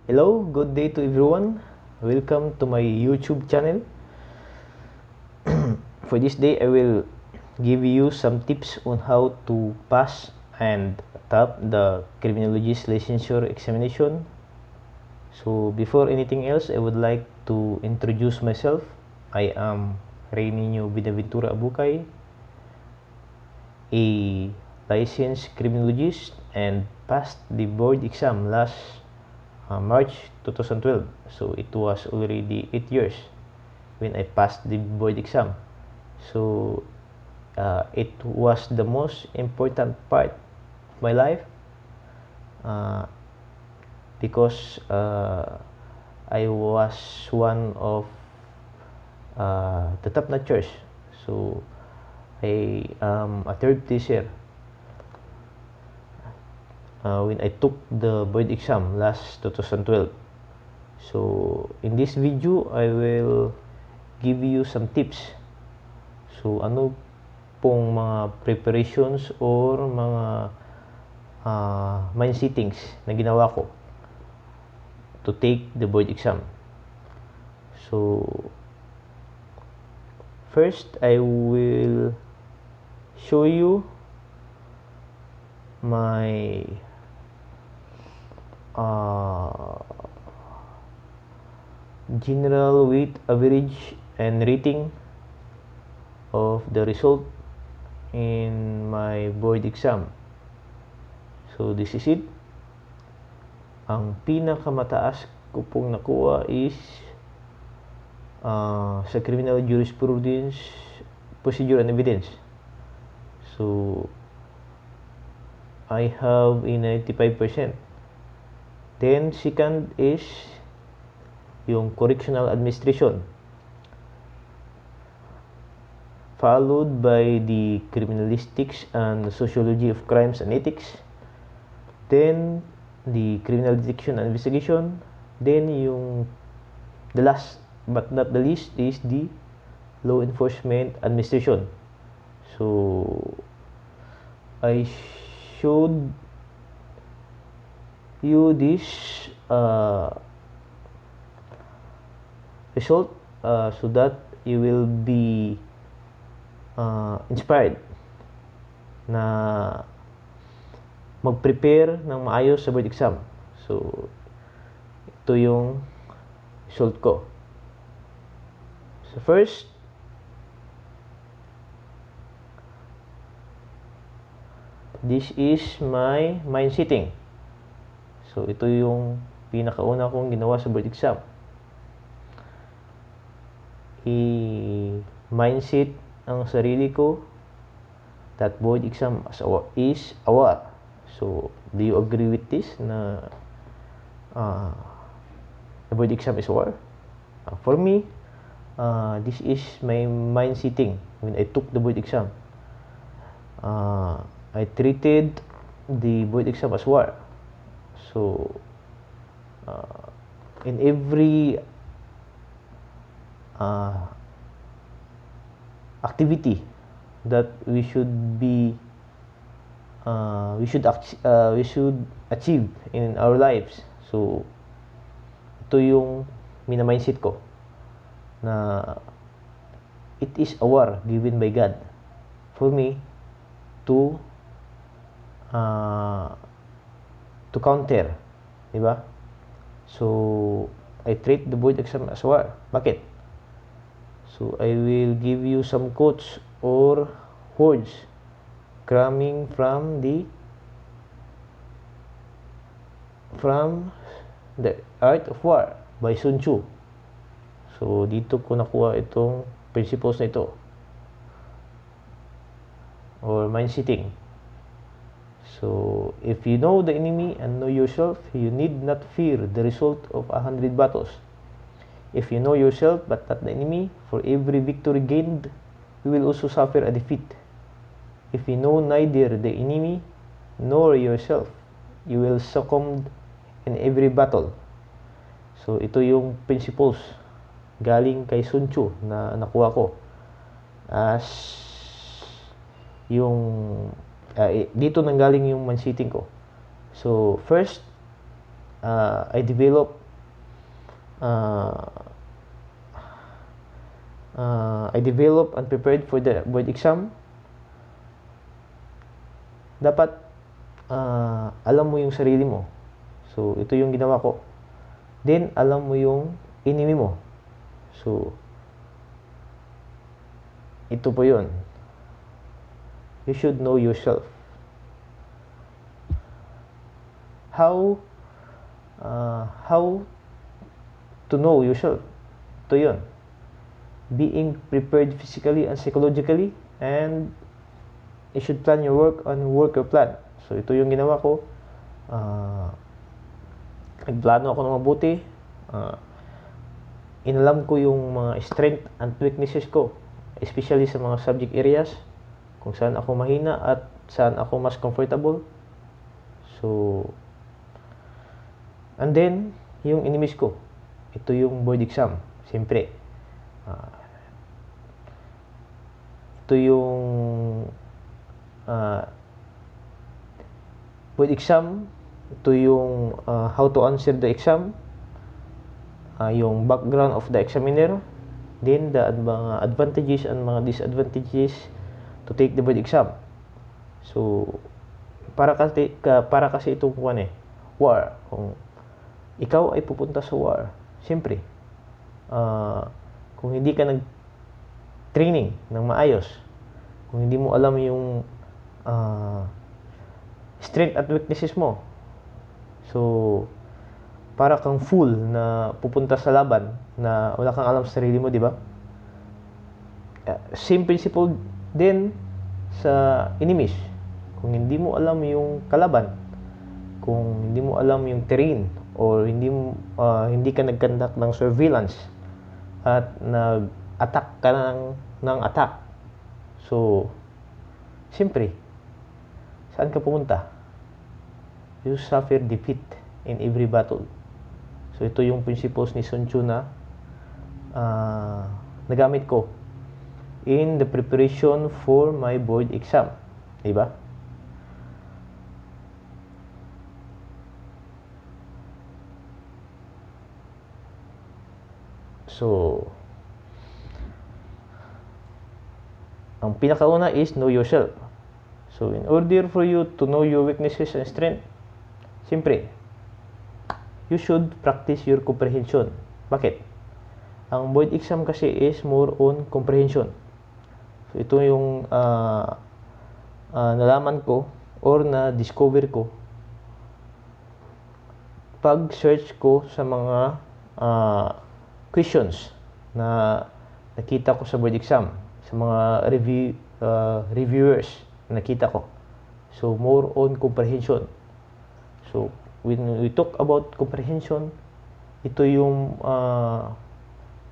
Hello, good day to everyone. Welcome to my YouTube channel. For this day, I will give you some tips on how to pass and top the criminologist licensure examination. So before anything else, I would like to introduce myself. I am Reyninho Binaventura Abukay, a licensed criminologist and passed the board exam last March 2012. So it was already 8 years when I passed the board exam. So it was the most important part of my life because I was one of the top notchers. So I am a third placer when I took the board exam last 2012. So in this video, I will give you some tips. So ano pong mga preparations or mga mind settings na ginawa ko to take the board exam. So first, I will show you my general weight average and rating of the result in my board exam. So this is it. Ang pinakamataas ko pong nakuha is sa criminal jurisprudence, procedure and evidence. So I have a 95%. Then second is yung correctional administration, followed by the criminalistics and sociology of crimes and ethics, then the criminal detection and investigation, then the last but not the least is the law enforcement administration. So I showed you this result so that you will be inspired na mag-prepare ng maayos sa board exam. So ito yung result ko. So first, this is my mind setting. So ito yung pinakauna kong ginawa sa board exam. I-mindset ang sarili ko that board exam is a war. So do you agree with this na the board exam is a war? For me, this is my mind setting when I took the board exam. I treated the board exam as war. So in every activity that we should achieve in our lives. So ito yung mina-mindset ko na it is a war given by God for me to counter, di ba? So I treat the board exam as war. Bakit? So I will give you some quotes or words coming from the Art of War by Sun Tzu. So dito ko nakuha itong principles na ito or mind setting. So if you know the enemy and know yourself, you need not fear the result of 100 battles. If you know yourself but not the enemy, for every victory gained, you will also suffer a defeat. If you know neither the enemy nor yourself, you will succumb in every battle. So ito yung principles galing kay Sun Tzu na nakuha ko as yung dito nanggaling yung mind setting ko. So first, I develop and prepared for the board exam, dapat alam mo yung sarili mo. So, ito yung ginawa ko. Then, alam mo yung enemy mo. So, ito po yun. You should know yourself. How to know yourself? Ito yun. Being prepared physically and psychologically, and you should plan your work and work your plan. So, ito yung ginawa ko. Nagplano ako ng mabuti. Inalam ko yung mga strength and weaknesses ko, especially sa mga subject areas, kung saan ako mahina at saan ako mas comfortable. So, and then, yung enemies ko. Ito yung board exam. Siyempre. Ito yung board exam. Ito yung how to answer the exam. Yung background of the examiner. Then, the mga advantages and mga disadvantages to take the board exam. So, para kasi ito war. Kung ikaw ay pupunta sa war, siyempre, kung hindi ka nag-training ng maayos, kung hindi mo alam yung strength at weaknesses mo, so, para kang fool na pupunta sa laban na wala kang alam sa sarili mo, di ba? Same principle din sa enemies. Kung hindi mo alam yung kalaban, kung hindi mo alam yung terrain, or hindi ka nag-conduct ng surveillance at nag-attack ka ng attack, so siyempre, saan ka pumunta? You suffer defeat in every battle. So ito yung principles ni Sun Tzu na nagamit ko in the preparation for my board exam. Diba? So, ang pinakauna is know yourself. So, in order for you to know your weaknesses and strength, siyempre, you should practice your comprehension. Bakit? Ang board exam kasi is more on comprehension. So, ito yung nalaman ko or na-discover ko pag-search ko sa mga questions na nakita ko sa board exam, sa mga reviewers na nakita ko. So, more on comprehension. So, when we talk about comprehension, ito yung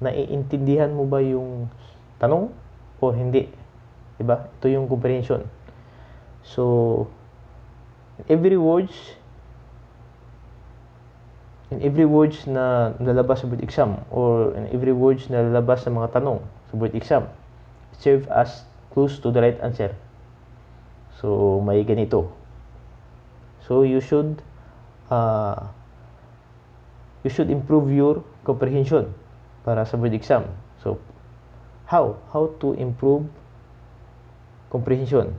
naiintindihan mo ba yung tanong o hindi? Diba? Ito yung comprehension. So, in every words na lalabas sa board exam, or in every words na lalabas sa mga tanong sa board exam, serve as clues to the right answer. So, may ganito. So, you should improve your comprehension para sa board exam. So, how to improve comprehension?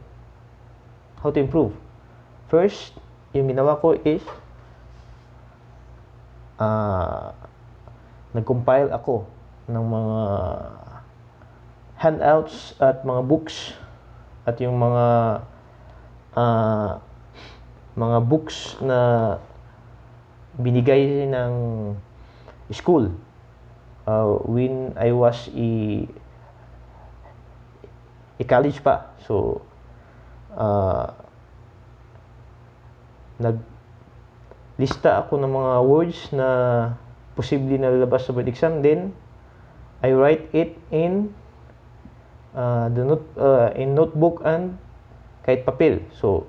How to improve? First, yung ginawa ko is nag-compile ako ng mga handouts at mga books at yung mga books na binigay ng school when I was college pa. So, naglista ako ng mga words na posible na lalabas sa board exam. Then, I write it in in notebook and kahit papel. So,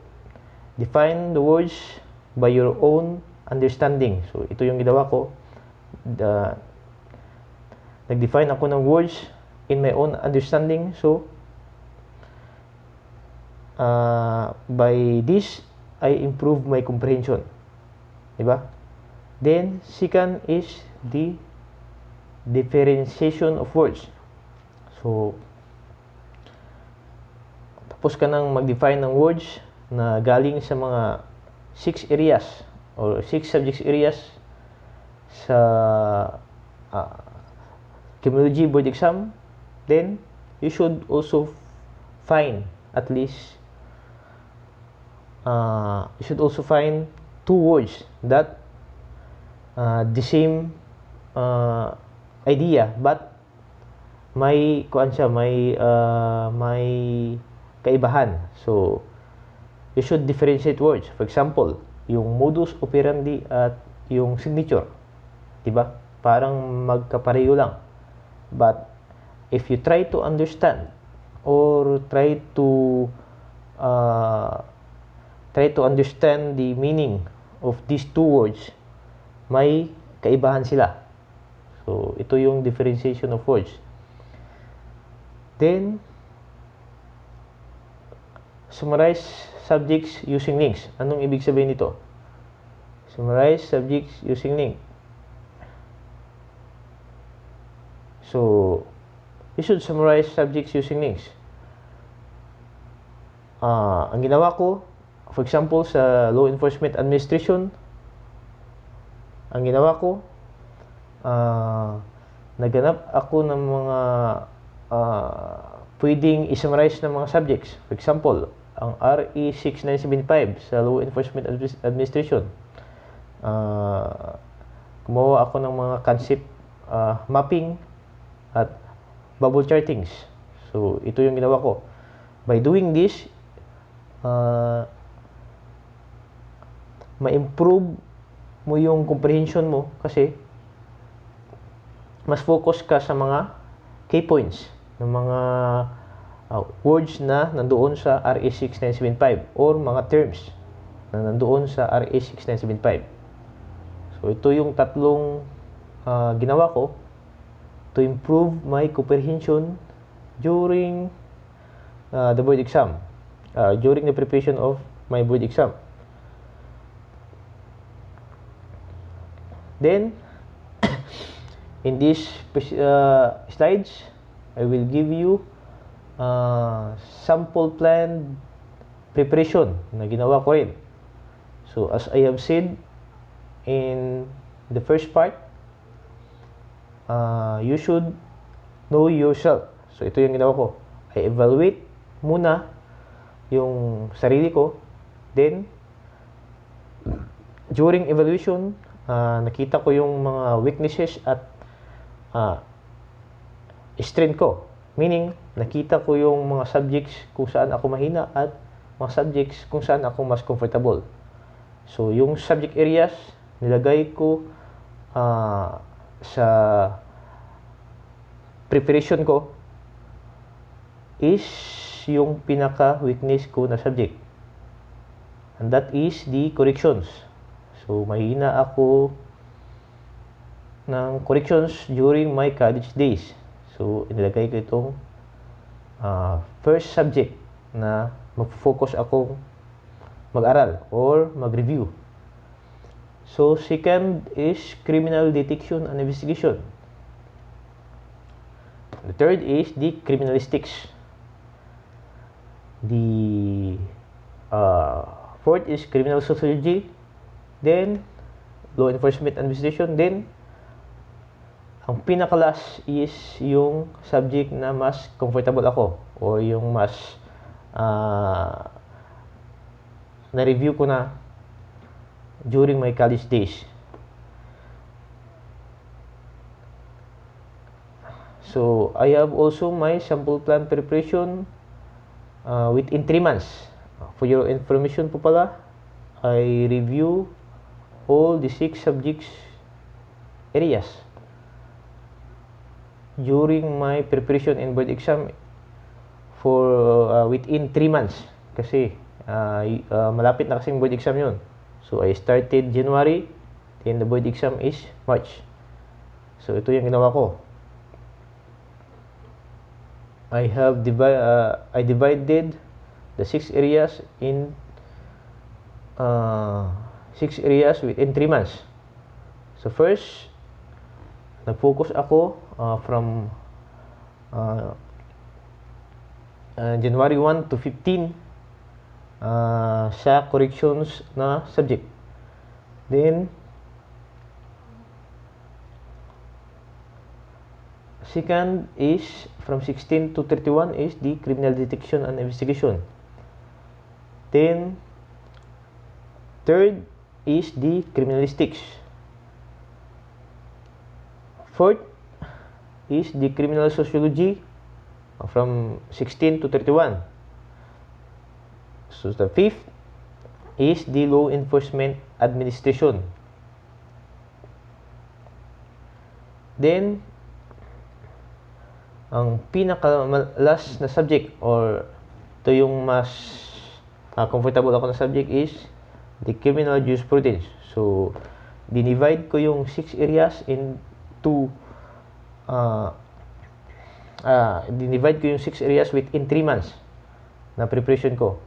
define the words by your own understanding. So, ito yung ginawa ko. Nag-define ako ng words in my own understanding. So, by this, I improve my comprehension. Diba? Then, second is the differentiation of words. So, tapos ka nang mag-define ng words na galing sa mga 6 areas or 6 subjects areas sa criminology board exam, then you should also find at least you should also find 2 words that the same idea but may may kaibahan. So you should differentiate words. For example, yung modus operandi at yung signature, 'di ba? Parang magkapareho lang. But if you try to understand or try to understand the meaning of these 2 words, may kaibahan sila. So, ito yung differentiation of words. Then, summarize subjects using links. Anong ibig sabihin nito? Summarize subjects using link. So, you should summarize subjects using links. Ang ginawa ko, for example, sa Law Enforcement Administration, ang ginawa ko, naghanap ako ng mga pwedeng i-summarize ng mga subjects. For example, ang RE 6975 sa Law Enforcement Administration. Gumawa ako ng mga concept mapping at bubble chartings. So, ito yung ginawa ko. By doing this, ma-improve mo yung comprehension mo kasi mas focus ka sa mga key points ng mga words na nandoon sa RA 6975 or mga terms na nandoon sa RA 6975. So, ito yung tatlong ginawa ko to improve my comprehension during the board exam, during the preparation of my board exam. Then, in these slides, I will give you sample plan preparation na ginawa ko rin. So, as I have said in the first part, you should know yourself. So, ito yung ginawa ko. I evaluate muna yung sarili ko. Then, during evaluation, nakita ko yung mga weaknesses at strength ko. Meaning, nakita ko yung mga subjects kung saan ako mahina at mga subjects kung saan ako mas comfortable. So, yung subject areas, nilagay ko sa preparation ko is yung pinaka-weakness ko na subject. And that is the corrections. So, mahina ako ng corrections during my college days. So, inilagay ko itong first subject na mag-focus akong mag-aral or mag-review. So, second is criminal detection and investigation. The third is the criminalistics. The fourth is criminal sociology. Then, law enforcement investigation. Then, ang pinaka-last is yung subject na mas comfortable ako or yung mas na-review ko na during my college days. So, I have also my sample plan preparation within 3 months. For your information po pala, I review all the 6 subjects areas during my preparation and board exam for within 3 months. Kasi malapit na kasing board exam yun. So, I started January, then the board exam is March. So, ito yung ginawa ko. I divided the 6 areas in 6 areas within 3 months. So first, nag-focus ako from January 1 to 15 sa corrections na subject. Then, second is from 16 to 31 is the criminal detection and investigation. Then, third is the criminalistics. Fourth is the criminal sociology from 16 to 31. So the fifth is the law enforcement administration. Then, ang pinaka-last na subject or ito yung mas comfortable ako na subject is the criminal jurisprudence. So, dinivide ko yung 6 areas into dinivide ko yung 6 areas within 3 months na preparation ko.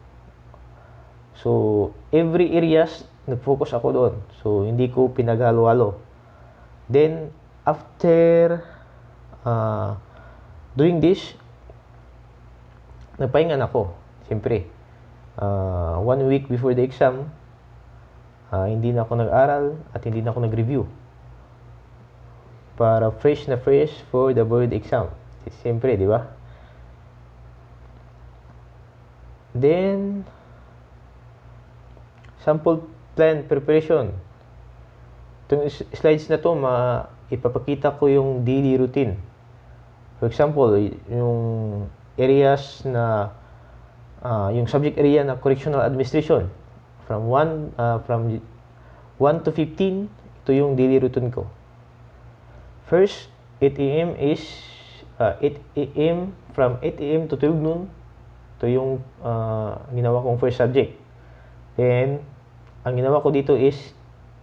So, every areas nag-focus ako doon. So, hindi ko pinaghalo-halo. Then, after doing this, nagpahinga na ako. Siyempre, 1 week before the exam, hindi na ako nag-aral at hindi na ako nag-review para fresh na fresh for the board exam. Siyempre, di ba? Then, sample plan preparation. Itong slides na to, ipapakita ko yung daily routine. For example, yung areas na yung subject area na correctional administration from 1 to 15, ito yung daily routine ko. First, 8 a.m. is 8 a.m. from 8 a.m. to 12 noon. Ito yung ginawa kong first subject. Then, ang ginawa ko dito is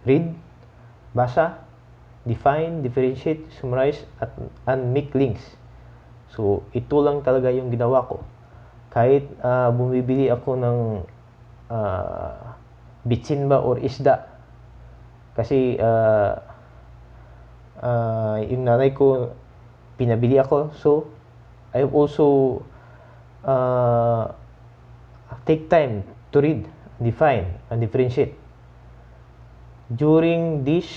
read, basa, define, differentiate, summarize, and make links. So, ito lang talaga yung ginawa ko. Kahit bumibili ako ng bitsin ba or isda. Kasi yung nanay ko, pinabili ako. So, I also take time to read, define, and differentiate. During this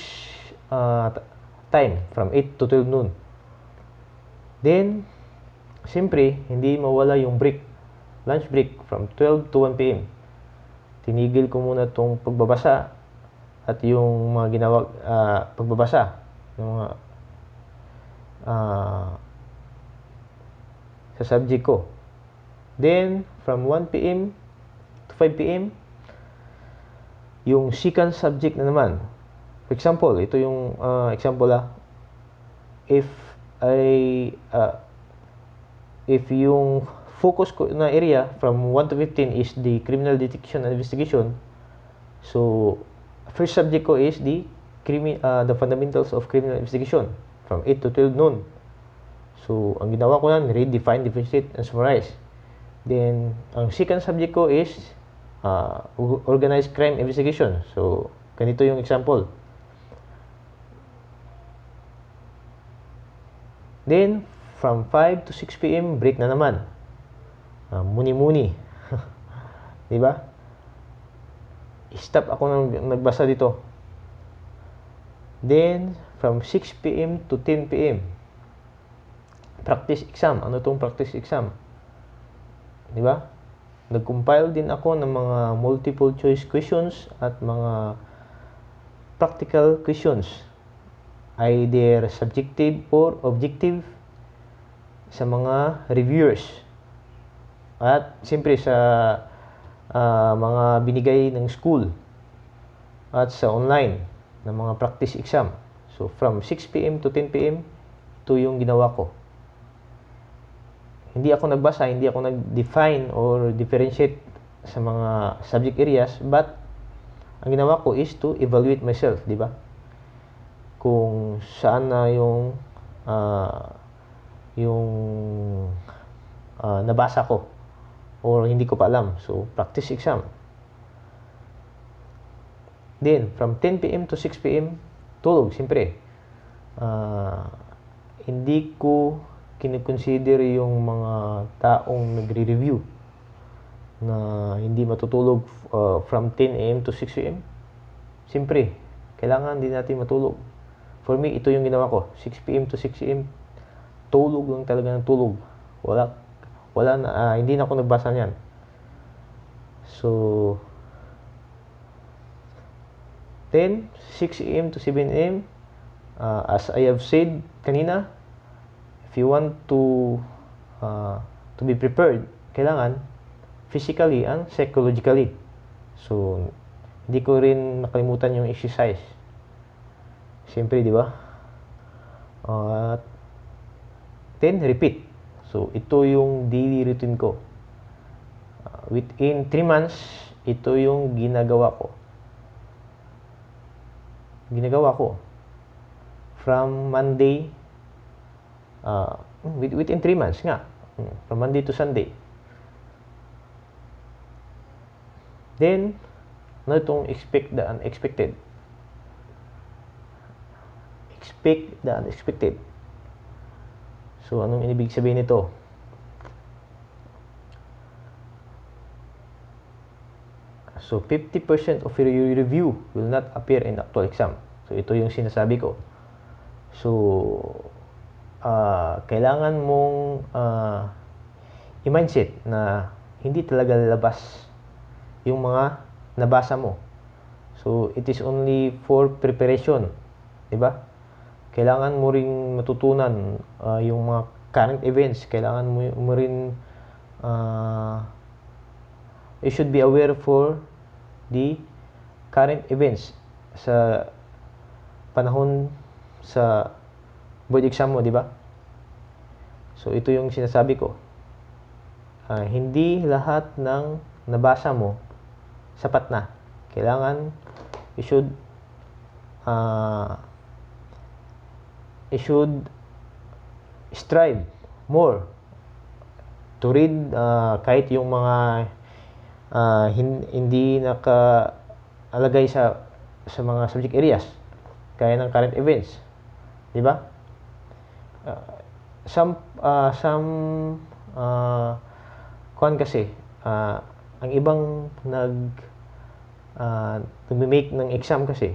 time, from 8 to 12 noon. Then, siyempre, hindi mawala yung break. Lunch break from 12 to 1 p.m. Tinigil ko muna itong pagbabasa at yung mga ginawa, pagbabasa. Yung mga sa subject ko. Then, from 1 p.m. to 5 p.m., yung second subject na naman. For example, ito yung example if yung focus ko na area from 1 to 15 is the criminal detection and investigation, so first subject ko is the fundamentals of criminal investigation from 8 to 12 noon. So, ang ginawa ko nan, read, define, differentiate, and summarize. Then, ang second subject ko is organized crime investigation. So, ganito yung example. Then, from 5 to 6 p.m., break na naman. Muni-muni. Diba? Stop ako nagbasa dito. Then, from 6 p.m. to 10 p.m., practice exam. Ano itong practice exam? Diba? Nag-compile din ako ng mga multiple choice questions at mga practical questions. Either subjective or objective sa mga reviewers. At siyempre sa mga binigay ng school at sa online na mga practice exam. So from 6 p.m. to 10 p.m. ito yung ginawa ko. Hindi ako nagbasa, hindi ako nag-define or differentiate sa mga subject areas, but ang ginawa ko is to evaluate myself, di ba? Kung saan na yung nabasa ko or hindi ko pa alam. So, practice exam. Then, from 10 p.m. to 6 p.m., tulog, siyempre. Hindi ko kinikonsider yung mga taong nagre-review na hindi matutulog from 10 a.m. to 6 a.m. Siyempre, kailangan din natin matulog. For me, ito yung ginawa ko. 6 p.m. to 6 a.m. Tulog lang talaga ng tulog. Wala na, hindi na ako nagbasa niyan. So, then, 6 a.m. to 7 a.m. As I have said kanina, if you want to be prepared, kailangan physically and psychologically. So, hindi ko rin nakalimutan yung exercise. Siyempre, di ba? Then, repeat. So, ito yung daily routine ko. Within 3 months, ito yung ginagawa ko. From Monday, within 3 months nga. From Monday to Sunday. Then, ano itong expect the unexpected? Expect the unexpected. So, anong ibig sabihin nito? So, 50% of your review will not appear in actual exam. So, ito yung sinasabi ko. So, kailangan mong i-mindset na hindi talaga lalabas yung mga nabasa mo. So, it is only for preparation. Diba? Kailangan mo ring matutunan yung mga current events. Kailangan mo rin you should be aware for the current events sa panahon sa board exam mo, di ba? So, ito yung sinasabi ko. Hindi lahat ng nabasa mo sapat na. Kailangan you should strive more to read kahit yung mga hindi nakalagay sa mga subject areas kaya ng current events, di ba? Some kasi ang ibang nag-make ng exam kasi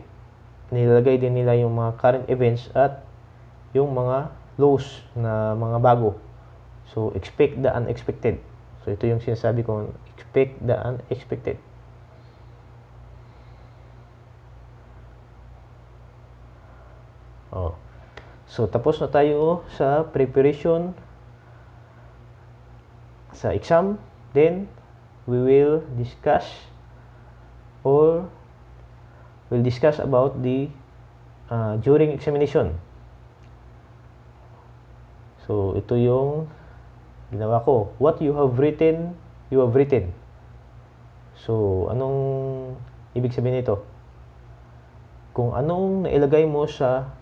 nilalagay din nila yung mga current events at yung mga laws na mga bago. So, expect the unexpected. So, ito yung sinasabi ko, expect the unexpected. So, tapos na tayo sa preparation sa exam. Then, we will discuss about the during examination. So, ito yung ginawa ko. What you have written, you have written. So, anong ibig sabihin nito? Kung anong nailagay mo sa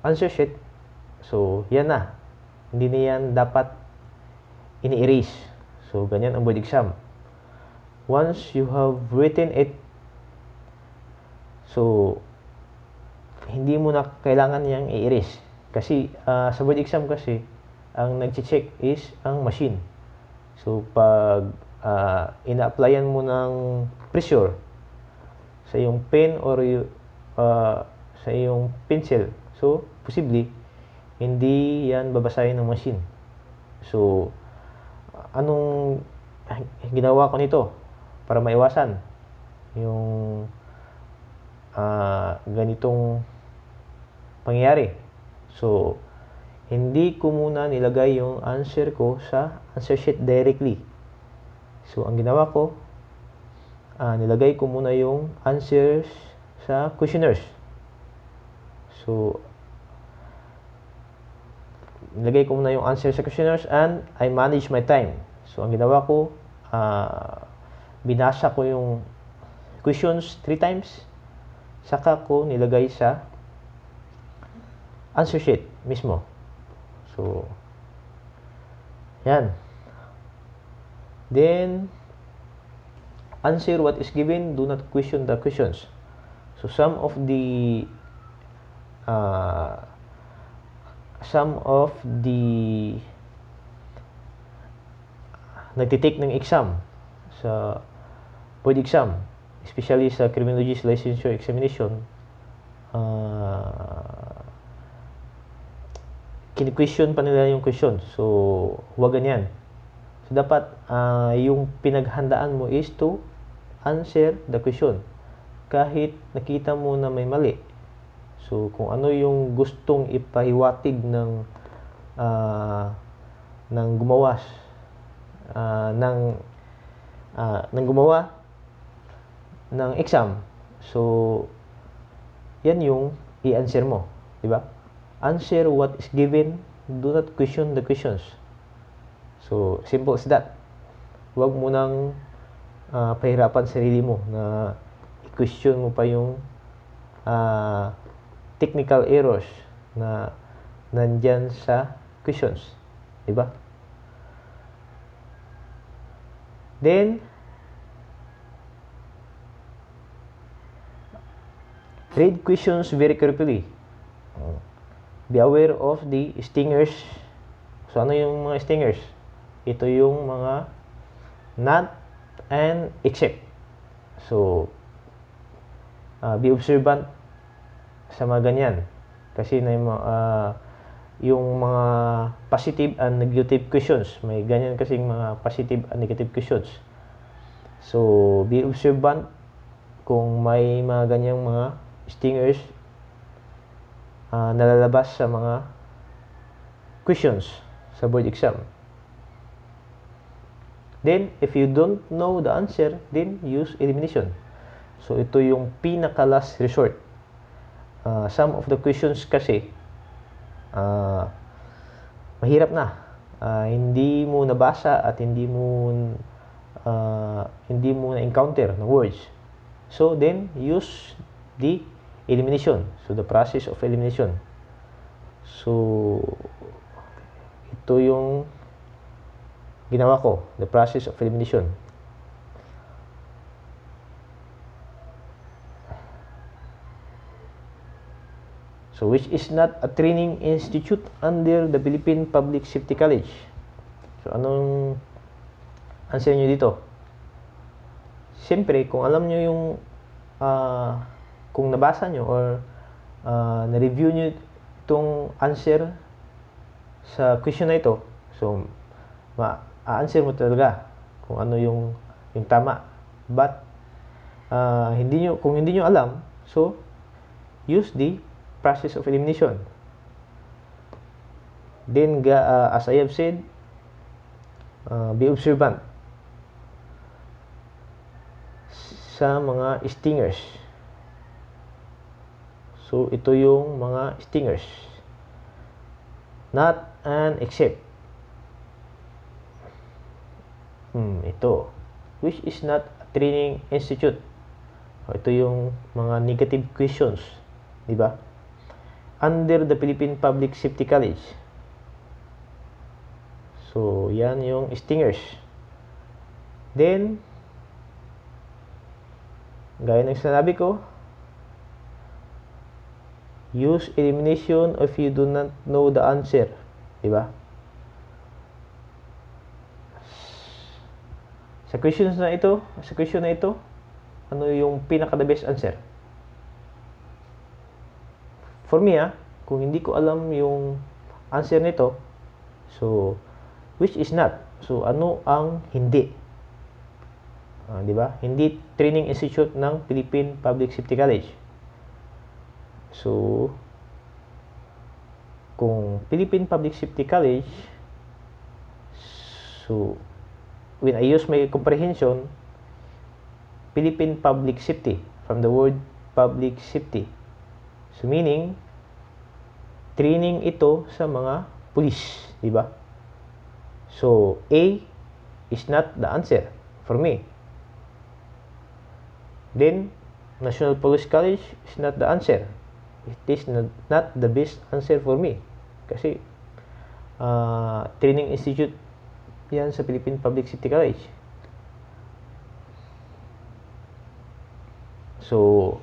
answer sheet, so, yan na. Hindi na yan dapat ini-erase. So, ganyan ang board exam. Once you have written it, so, hindi mo na kailangan niyang i-erase. Kasi, sa board exam kasi, ang nag-check is ang machine. So, pag ina-applyan mo ng pressure sa iyong pen or sa iyong pencil, so, posible, hindi yan babasahin ng machine. So, anong ginawa ko nito para maiwasan yung ganitong pangyayari? So, hindi ko muna nilagay yung answer ko sa answer sheet directly. So, ang ginawa ko, nilagay ko muna yung answers sa questionnaires. So, nilagay ko muna yung answer sa questionnaires and I manage my time. So, ang ginawa ko, binasa ko yung questions 3 times, saka ko nilagay sa answer sheet mismo. So, yan. Then, answer what is given, do not question the questions. So, some of the some of the nagtitake ng exam sa board exam, especially sa criminology licensure examination, kini-question pa nila yung question. So, huwag ganyan. So, dapat yung pinaghandaan mo is to answer the question. Kahit nakita mo na may mali. So, kung ano yung gustong ipahiwatig ng gumawa ng exam. So, yan yung i-answer mo. Diba? Answer what is given. Do not question the questions. So, simple as that. Huwag mo nang pahirapan sarili mo na i-question mo pa yung technical errors na nandyan sa questions. Diba? Then, read questions very carefully. Be aware of the stingers. So, ano yung mga stingers? Ito yung mga not and except. So, be observant sa mga ganyan. Kasi na yung mga positive and negative questions. May ganyan kasing mga positive and negative questions. So, be observant kung may mga ganyang mga stingers nalalabas sa mga questions sa board exam. Then, if you don't know the answer, then use elimination. So, ito yung pinaka-last resort. Some of the questions kasi mahirap na. Hindi mo nabasa at hindi mo na-encounter ng words. So, then, use the elimination. So, the process of elimination. So, ito yung ginawa ko, the process of elimination. So, which is not a training institute under the Philippine Public Safety College. So, anong answer nyo dito? Siyempre, kung alam nyo yung kung nabasa nyo or na-review nyo itong answer sa question na ito, so, ma-answer mo talaga kung ano yung tama. But, kung hindi nyo alam, so, use the process of elimination. Then, as I have said, be observant sa mga stingers. So, ito yung mga stingers. Not and except. Ito. Which is not a training institute. Ito yung mga negative questions. Diba? Under the Philippine Public Safety College. So, yan yung stingers. Then, gaya ng sinabi ko, use elimination if you do not know the answer. Diba? Sa question na ito, ano yung pinaka-the best answer? For me, kung hindi ko alam yung answer nito, so, which is not. So, ano ang hindi? Di ba? Hindi training institute ng Philippine Public Safety College. So, kung Philippine Public Safety College, so, when I use my comprehension, Philippine Public Safety, from the word public safety. So, meaning, training ito sa mga police, di ba? So, A is not the answer for me. Then, National Police College is not the answer. It is not the best answer for me. Kasi, training institute yan sa Philippine Public Safety College. So,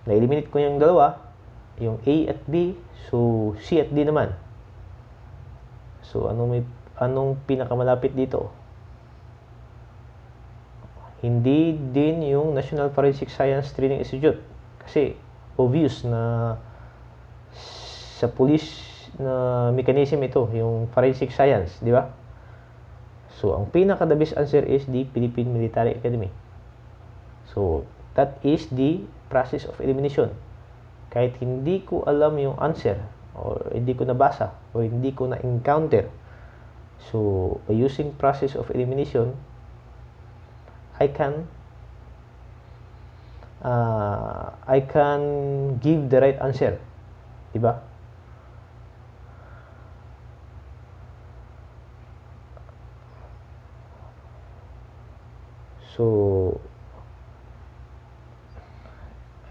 na-eliminate ko yung dalawa. yung A at B, so C at D naman. So anong pinakamalapit dito? Hindi din yung National Forensic Science Training Institute, kasi obvious na sa police na mechanism ito, yung forensic science, di ba? So ang pinaka the best answer is the Philippine Military Academy. So that is the process of elimination. Kahit hindi ko alam yung answer, or hindi ko nabasa, or hindi ko na-encounter, so by using process of elimination, I can give the right answer, diba? So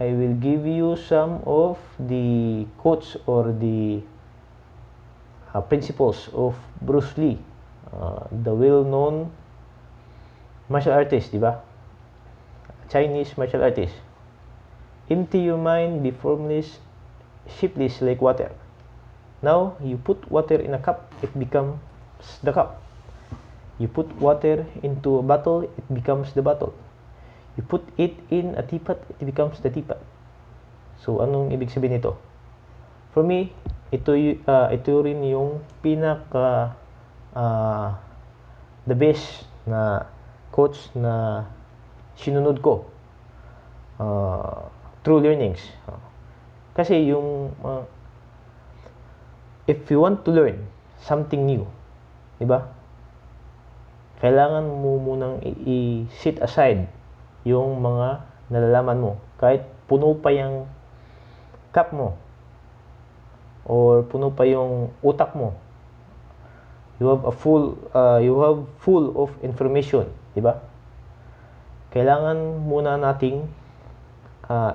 I will give you some of the quotes or the principles of Bruce Lee, the well-known martial artist, diba? Chinese martial artist. Empty your mind, be formless, shapeless like water. Now, you put water in a cup, it becomes the cup. You put water into a bottle, it becomes the bottle. You put it in a teapot, it becomes the teapot. So, anong ibig sabihin nito? For me, ito rin yung pinaka the best na quotes na sinunod ko through learnings. Kasi yung if you want to learn something new, di ba? Kailangan mo munang i-set aside yung mga nalalaman mo. Kahit puno pa yung cup mo, or puno pa yung utak mo, you have full of information, di ba? Kailangan muna nating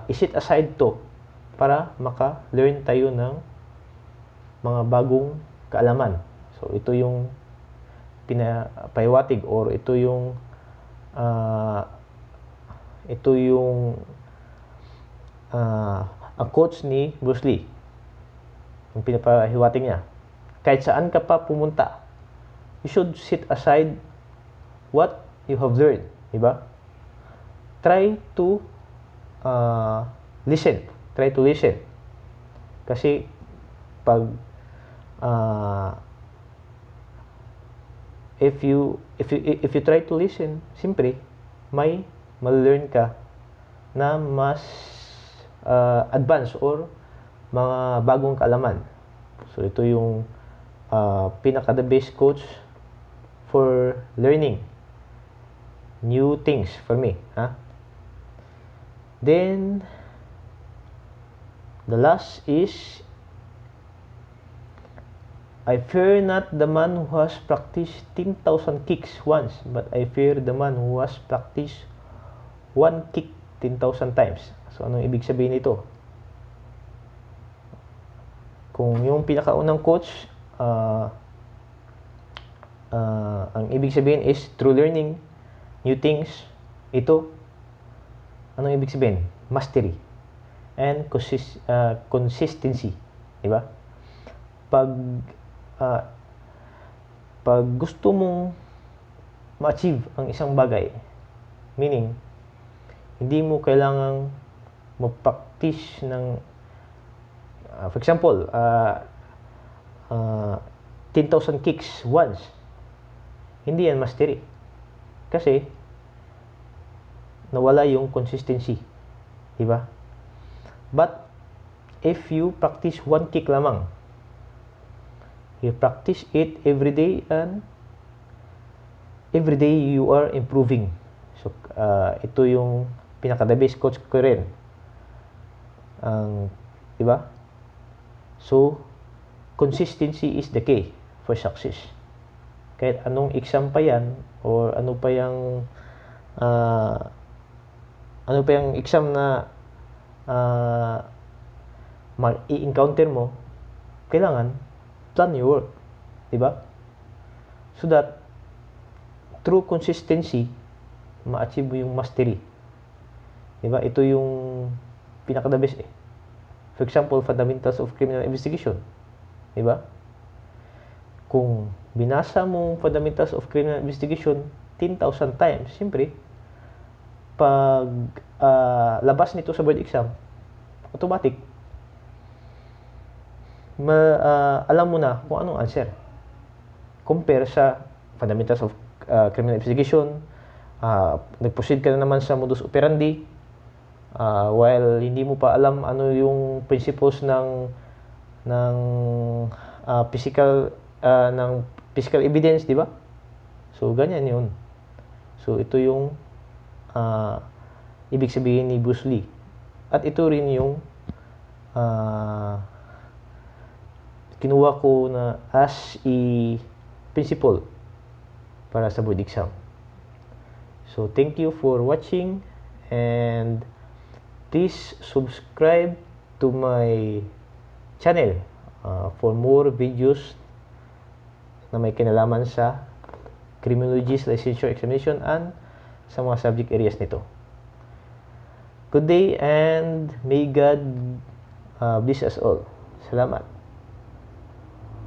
i-set aside to para maka-learn tayo ng mga bagong kaalaman. So ito yung pinapahiwatig, or ito yung ang quotes ni Bruce Lee, yung pinapahiwatig niya. Kahit saan ka pa pumunta, you should set aside what you have learned, di ba? Try to listen. Kasi pag if you try to listen, siyempre may ma-learn ka na mas advanced or mga bagong kaalaman. So ito yung pinaka the best coach for learning new things for me, Then the last is, I fear not the man who has practiced 10,000 kicks once, but I fear the man who has practiced one kick 10,000 times. So anong ibig sabihin nito? Kung yung pinakaunang coach, ang ibig sabihin is through learning new things, ito, anong ibig sabihin? Mastery and consistency, di ba? Pag gusto mong ma-achieve ang isang bagay, meaning hindi mo kailangang mag-practice ng for example 10,000 kicks once, hindi yan mastery, kasi nawala yung consistency, di ba? But if you practice one kick lamang, you practice it every day, and every day you are improving. So ito yung pinaka the best coach ko rin, di ba? So consistency is the key for success. Kahit anong exam pa yan, or ano pa yung exam na i-encounter mo, kailangan plan your work, di ba? So that through consistency, ma-achieve mo yung mastery, di ba? Ito yung pinaka the best For example, fundamentals of criminal investigation. Diba? Kung binasa mo fundamentals of criminal investigation 10,000 times, siyempre, pag labas nito sa board exam, automatic, alam mo na kung anong answer. Compare sa fundamentals of criminal investigation, nag-proceed ka na naman sa modus operandi, while hindi mo pa alam ano yung principles ng physical evidence, di ba? So ganyan yun. So ito yung ibig sabihin ni Bruce Lee. At ito rin yung kinuha ko na as a principle para sa board exam. So thank you for watching, and please subscribe to my channel for more videos na may kinalaman sa criminology licensure examination and sa mga subject areas nito. Good day, and may God bless us all. Salamat.